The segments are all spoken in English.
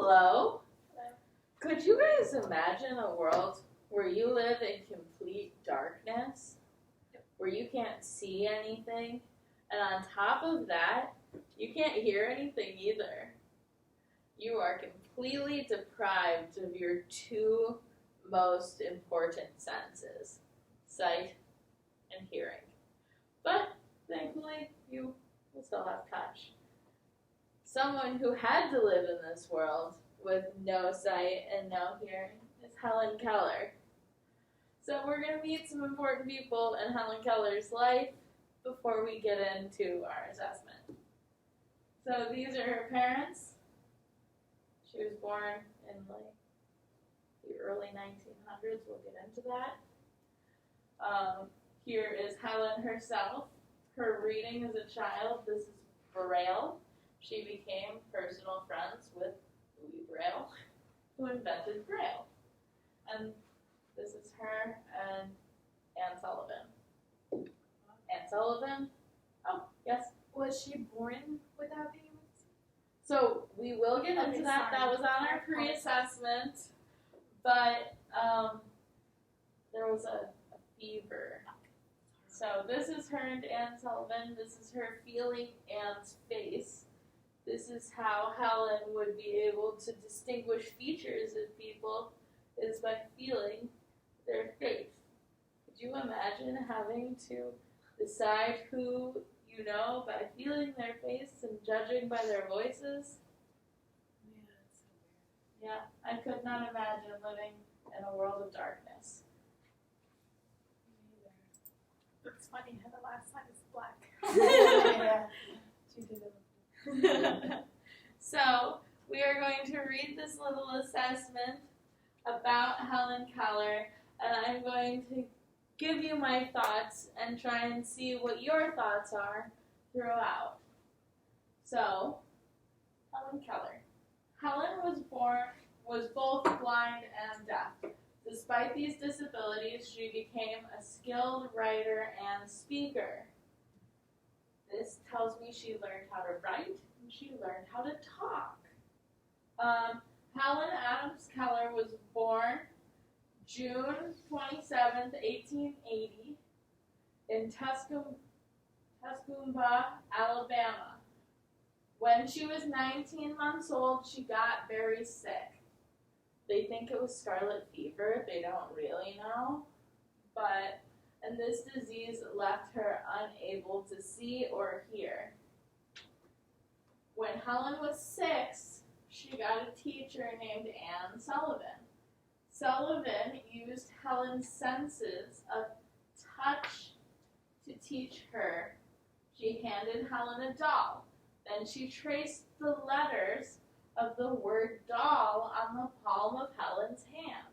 Hello. Could you guys imagine a world where you live in complete darkness, where you can't see anything, and on top of that, you can't hear anything either? You are completely deprived of your two most important senses, sight and hearing. But thankfully, you will still have touch. Someone who had to live in this world with no sight and no hearing is Helen Keller. So we're going to meet some important people in Helen Keller's life before we get into our assessment. So these are her parents. She was born in the early 1900s. We'll get into that. Here is Helen herself. Her reading as a child, this is Braille. She became personal friends with Louis Braille, who invented Braille. And this is her and Anne Sullivan. Anne Sullivan? Oh, yes? Was she born without being able to see? So we will get into that. That was on our pre-assessment. But there was a fever. So this is her and Anne Sullivan. This is her feeling Anne's face. This is how Helen would be able to distinguish features of people, is by feeling their face. Could you imagine having to decide who you know by feeling their face and judging by their voices? Yeah, that's so weird. Yeah, I could not imagine living in a world of darkness. Me neither. It's funny how the last line is black. Yeah. She did it. So, we are going to read this little assessment about Helen Keller, and I'm going to give you my thoughts and try and see what your thoughts are throughout. So, Helen Keller. Helen was both blind and deaf. Despite these disabilities, she became a skilled writer and speaker. This tells me she learned how to write and she learned how to talk. Helen Adams Keller was born June 27th, 1880 in Tuscaloosa, Alabama. When she was 19 months old, she got very sick. They think it was scarlet fever. They don't really know. And this disease left her unable to see or hear. When Helen was 6, she got a teacher named Anne Sullivan. Sullivan used Helen's senses of touch to teach her. She handed Helen a doll. Then she traced the letters of the word doll on the palm of Helen's hand.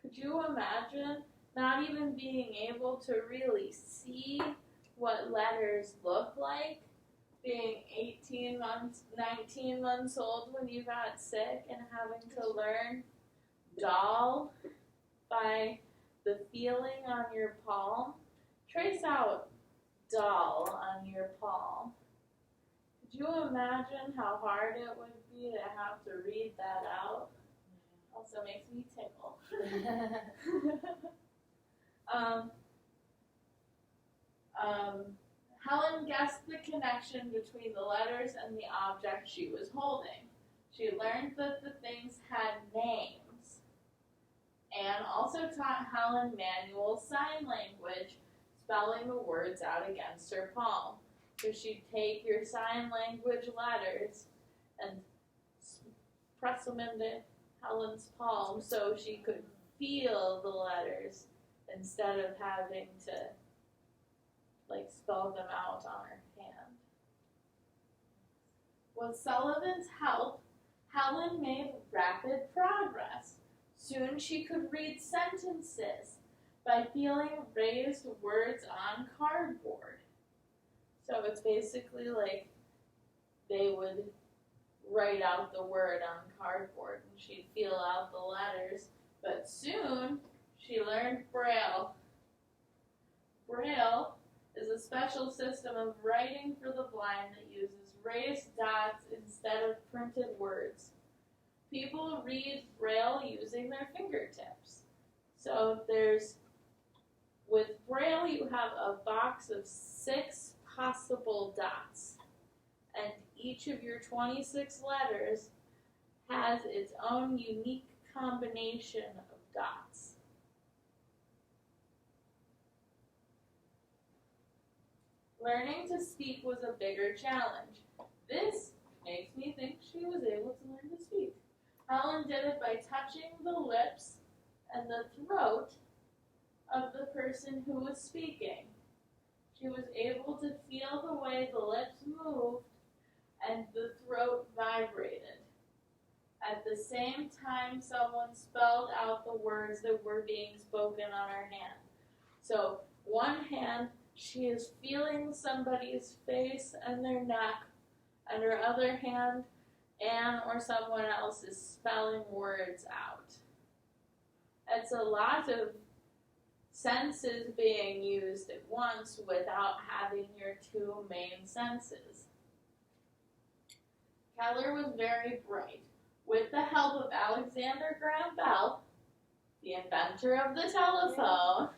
Could you imagine not even being able to really see what letters look like, being 19 months old when you got sick and having to learn doll by the feeling on your palm? Trace out doll on your palm. Could you imagine how hard it would be to have to read that out? Also makes me tickle. Helen guessed the connection between the letters and the object she was holding. She learned that the things had names. Anne also taught Helen manual sign language, spelling the words out against her palm. So she'd take your sign language letters and press them into Helen's palm so she could feel the letters instead of having to spell them out on her hand. With Sullivan's help, Helen made rapid progress. Soon she could read sentences by feeling raised words on cardboard. So it's basically like they would write out the word on cardboard and she'd feel out the letters. But soon she learned Braille. Braille is a special system of writing for the blind that uses raised dots instead of printed words. people read Braille using their fingertips. So with Braille, you have a box of 6 possible dots, and each of your 26 letters has its own unique combination of dots. Learning to speak was a bigger challenge. This makes me think she was able to learn to speak. Helen did it by touching the lips and the throat of the person who was speaking. She was able to feel the way the lips moved and the throat vibrated. At the same time, someone spelled out the words that were being spoken on her hand. So, one hand, she is feeling somebody's face and their neck, and her other hand, Anne or someone else is spelling words out. It's a lot of senses being used at once without having your 2 main senses. Keller was very bright. With the help of Alexander Graham Bell, the inventor of the telephone,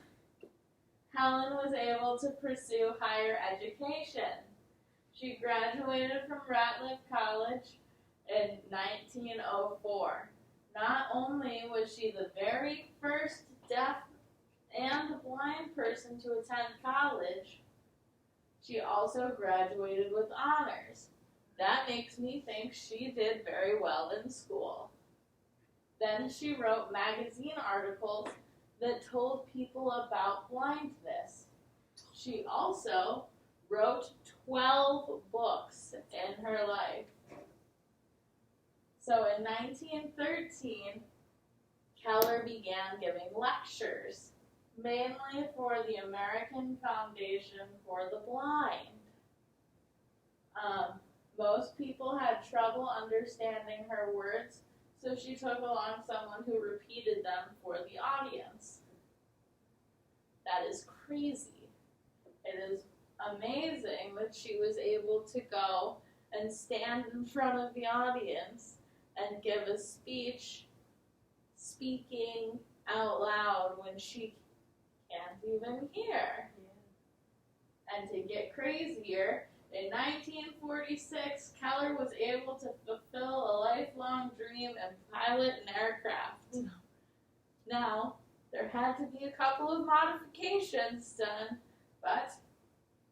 Helen was able to pursue higher education. She graduated from Ratcliffe College in 1904. Not only was she the very first deaf and blind person to attend college, she also graduated with honors. That makes me think she did very well in school. Then she wrote magazine articles that told people about blindness. She also wrote 12 books in her life. So in 1913, Keller began giving lectures, mainly for the American Foundation for the Blind. Most people had trouble understanding her words, so she took along someone who repeated them for the audience. That is crazy. It is amazing that she was able to go and stand in front of the audience and give a speech, speaking out loud when she can't even hear. And to get crazier, in 1946, Keller was able to fulfill a lifelong dream and pilot an aircraft. Now, there had to be a couple of modifications done, but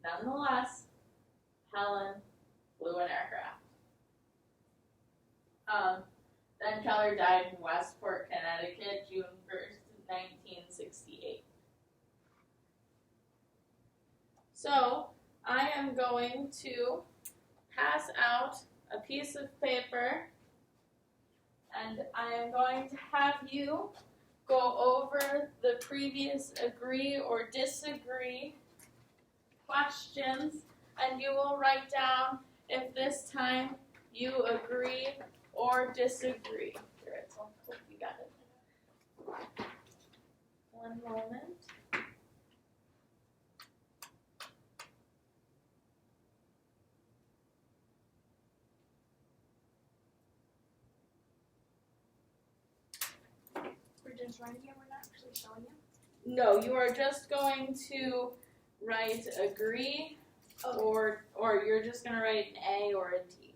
nonetheless, Helen flew an aircraft. Then Keller died in Westport, Connecticut, June 1st, 1968. So, I am going to pass out a piece of paper, and I am going to have you go over the previous agree or disagree questions, and you will write down if this time you agree or disagree. Here, I hope you got it. One moment. Just writing it, we're not actually showing you? No, you are just going to write agree, or you're just going to write an A or a D.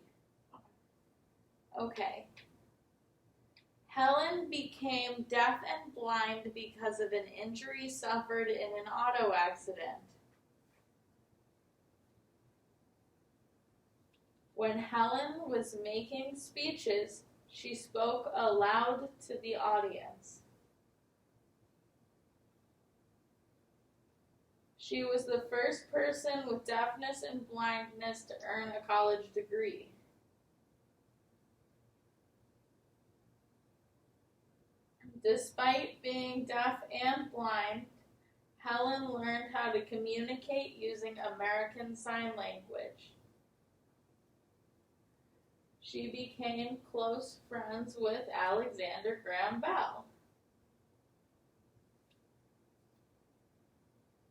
Okay. Helen became deaf and blind because of an injury suffered in an auto accident. When Helen was making speeches, she spoke aloud to the audience. She was the first person with deafness and blindness to earn a college degree. Despite being deaf and blind, Helen learned how to communicate using American Sign Language. She became close friends with Alexander Graham Bell.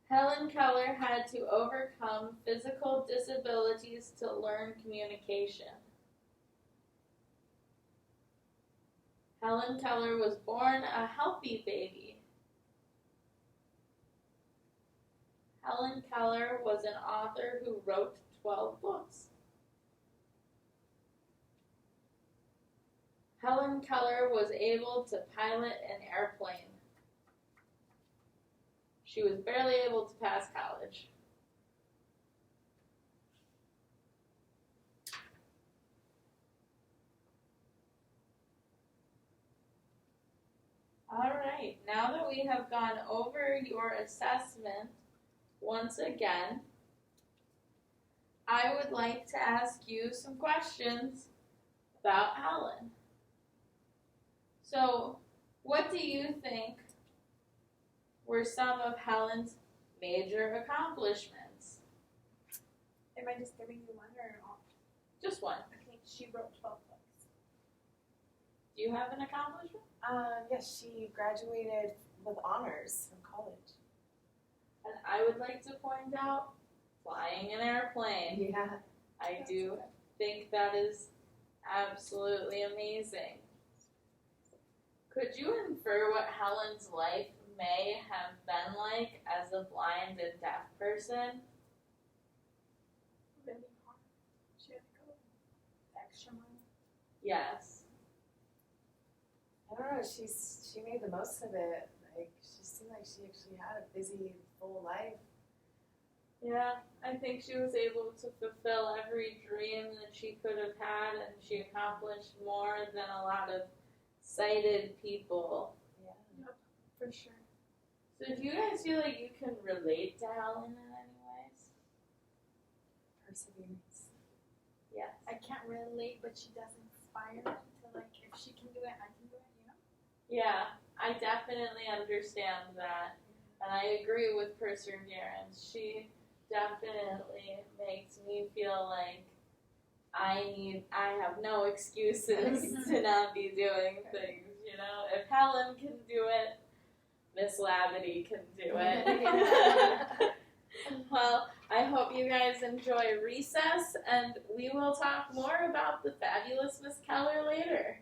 Helen Keller had to overcome physical disabilities to learn communication. Helen Keller was born a healthy baby. Helen Keller was an author who wrote 12 books. Helen Keller was able to pilot an airplane. She was barely able to pass college. All right, now that we have gone over your assessment once again, I would like to ask you some questions about Helen. So, what do you think were some of Helen's major accomplishments? Am I just giving you one or all? Just one. Okay, she wrote 12 books. Do you have an accomplishment? Yes, she graduated with honors from college. And I would like to point out flying an airplane. Yeah. I do think that is absolutely amazing. Could you infer what Helen's life may have been like as a blind and deaf person? Really hard. She had to go the extra mile. Yes. I don't know, she made the most of it. Like, she seemed like she actually had a busy, full life. Yeah, I think she was able to fulfill every dream that she could have had, and she accomplished more than a lot of sighted people. Yeah. Yep, for sure. So do you guys feel like you can relate to Helen in any ways? Perseverance. Yes. I can't relate, but she does inspire me to, like, if she can do it, I can do it, you know? Yeah, I definitely understand that. And I agree with perseverance. She definitely makes me feel like I have no excuses to not be doing things, you know? If Helen can do it, Miss Lavity can do it. Well, I hope you guys enjoy recess, and we will talk more about the fabulous Miss Keller later.